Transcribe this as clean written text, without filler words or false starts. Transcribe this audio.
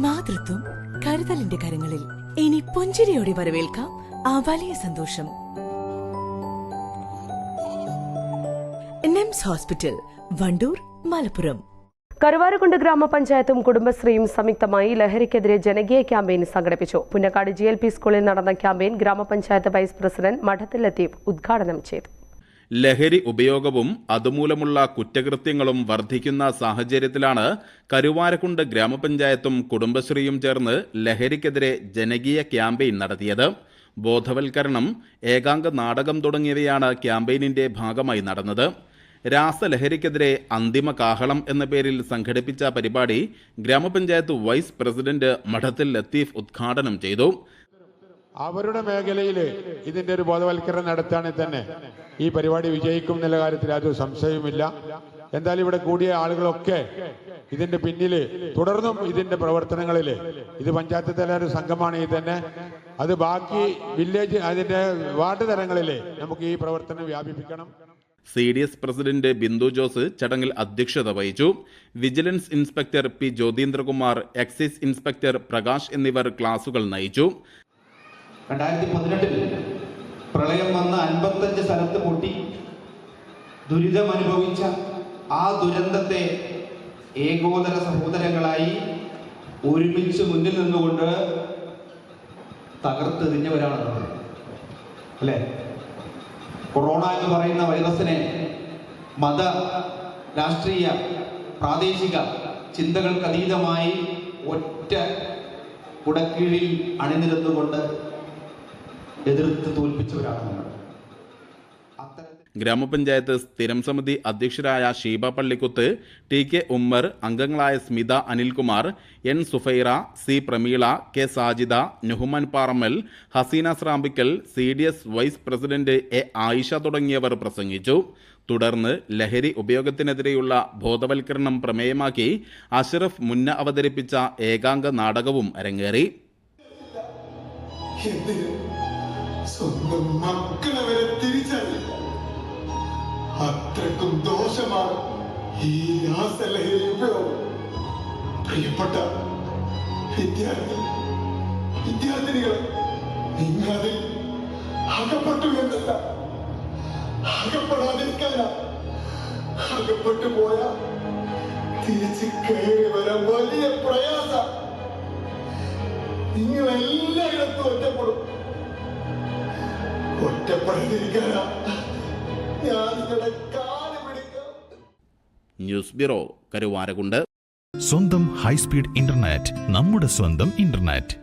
മാതൃത്വം കരുതലിന്റെ കരങ്ങളിൽ. ഇനി പുഞ്ചിരിയോടെ വരവേൽക്കാം ആ വലിയ സന്തോഷം. നിംസ് ഹോസ്പിറ്റൽ, വണ്ടൂർ, മലപ്പുറം. കരുവാരക്കുണ്ട് ഗ്രാമപഞ്ചായത്തും കുടുംബശ്രീയും സംയുക്തമായി ലഹരിക്കെതിരെ ജനകീയ ക്യാമ്പയിൻ സംഘടിപ്പിച്ചു. പുന്നക്കാട് GLP സ്കൂളിൽ നടന്ന ക്യാമ്പയിൻ ഗ്രാമപഞ്ചായത്ത് വൈസ് പ്രസിഡന്റ് മഠത്തിൽ ലത്തീഫ് ഉദ്ഘാടനം ചെയ്തു. ലഹരി ഉപയോഗവും അതുമൂലമുള്ള കുറ്റകൃത്യങ്ങളും വർദ്ധിക്കുന്ന സാഹചര്യത്തിലാണ് കരുവാരക്കുണ്ട് ഗ്രാമപഞ്ചായത്തും കുടുംബശ്രീയും ചേർന്ന് ലഹരിക്കെതിരെ ജനകീയ ക്യാമ്പയിൻ നടത്തിയത്. ബോധവൽക്കരണം, ഏകാംഗ നാടകം തുടങ്ങിയവയാണ് ക്യാമ്പയിനിന്റെ ഭാഗമായി നടന്നത്. രാസലഹരിക്കെതിരെ അന്തിമ കാഹളം എന്ന പേരിൽ സംഘടിപ്പിച്ച പരിപാടി ഗ്രാമപഞ്ചായത്ത് വൈസ് പ്രസിഡന്റ് മഠത്തിൽ ലത്തീഫ് ഉദ്ഘാടനം ചെയ്തു. അവരുടെ മേഖലയിൽ ഇതിന്റെ ഒരു ബോധവൽക്കരണം നടത്തുകയാണെങ്കിൽ തന്നെ ഈ പരിപാടി വിജയിക്കും എന്നുള്ള കാര്യത്തിൽ യാതൊരു സംശയവുമില്ല. എന്തായാലും ഇവിടെ കൂടിയ ആളുകളൊക്കെ ഇതിന്റെ പിന്നിൽ തുടർന്നും ഇതിന്റെ പ്രവർത്തനങ്ങളിൽ ഇത് പഞ്ചായത്ത് തല ഒരു സംഘമാണെങ്കിൽ തന്നെ അത് ബാക്കി വില്ലേജ് അതിന്റെ വാർഡ് തലങ്ങളിൽ നമുക്ക് ഈ പ്രവർത്തനം വ്യാപിപ്പിക്കണം. CDS പ്രസിഡന്റ് ബിന്ദു ജോസ് ചടങ്ങിൽ അധ്യക്ഷത വഹിച്ചു. Vigilance inspector P. Jyothindra Kumar, excise inspector Prakash എന്നിവർ ക്ലാസുകൾ നയിച്ചു. 2018 പ്രളയം വന്ന് 55 സ്ഥലത്ത് പൊട്ടി ദുരിതമനുഭവിച്ച ആ ദുരന്തത്തെ ഏകോദര സഹോദരങ്ങളായി ഒരുമിച്ച് മുന്നിൽ നിന്നുകൊണ്ട് തകർത്തെറിഞ്ഞവരാണ് നമ്മൾ, അല്ലേ? കൊറോണ എന്ന് പറയുന്ന വൈറസിനെ മത, രാഷ്ട്രീയ, പ്രാദേശിക ചിന്തകൾക്കതീതമായി ഒറ്റ കുടക്കീഴിൽ അണിനിരന്നുകൊണ്ട് എതിർത്ത് തോൽപ്പിച്ചവരാണ് നമ്മൾ. ഗ്രാമപഞ്ചായത്ത് സ്ഥിരം സമിതി അധ്യക്ഷരായ ഷീബ പള്ളിക്കുത്ത്, TK ഉമ്മർ, അംഗങ്ങളായ Smitha Anilkumar, N Sufaira, C Prameela, K Sajida, Nuhman Parammal, Haseena Srambikkal, CDS vice president A Ayisha തുടങ്ങിയവർ പ്രസംഗിച്ചു. തുടർന്ന് ലഹരി ഉപയോഗത്തിനെതിരെയുള്ള ബോധവൽക്കരണം പ്രമേയമാക്കി അഷ്റഫ് മുന്ന അവതരിപ്പിച്ച ഏകാംഗ നാടകവും അരങ്ങേറി. സ്വന്തം മക്കളെ വരെ തിരിച്ചറിയില്ല, അത്രക്കും ദോഷമാണ് ഈ രാസലഹരി ഉപയോഗം. പ്രിയപ്പെട്ട വിദ്യാർത്ഥിനികൾ, നിങ്ങളതിൽ അകപ്പെട്ടു എന്നല്ല, അകപ്പെടാതിരിക്കാനാ. അകപ്പെട്ടു പോയാൽ തിരിച്ച് കയറി വരാൻ വലിയ പ്രയാസം. നിങ്ങളെല്ലായിടത്തും ഒറ്റപ്പെടും. ഒറ്റപ്പെടാതിരിക്കാനാ ഞാൻ നിങ്ങളുടെ കാല് പിടിക്കാം. News bureau, Karuvarakundu. സ്വന്തം ഹൈസ്പീഡ് ഇന്റർനെറ്റ്, നമ്മുടെ സ്വന്തം ഇന്റർനെറ്റ്.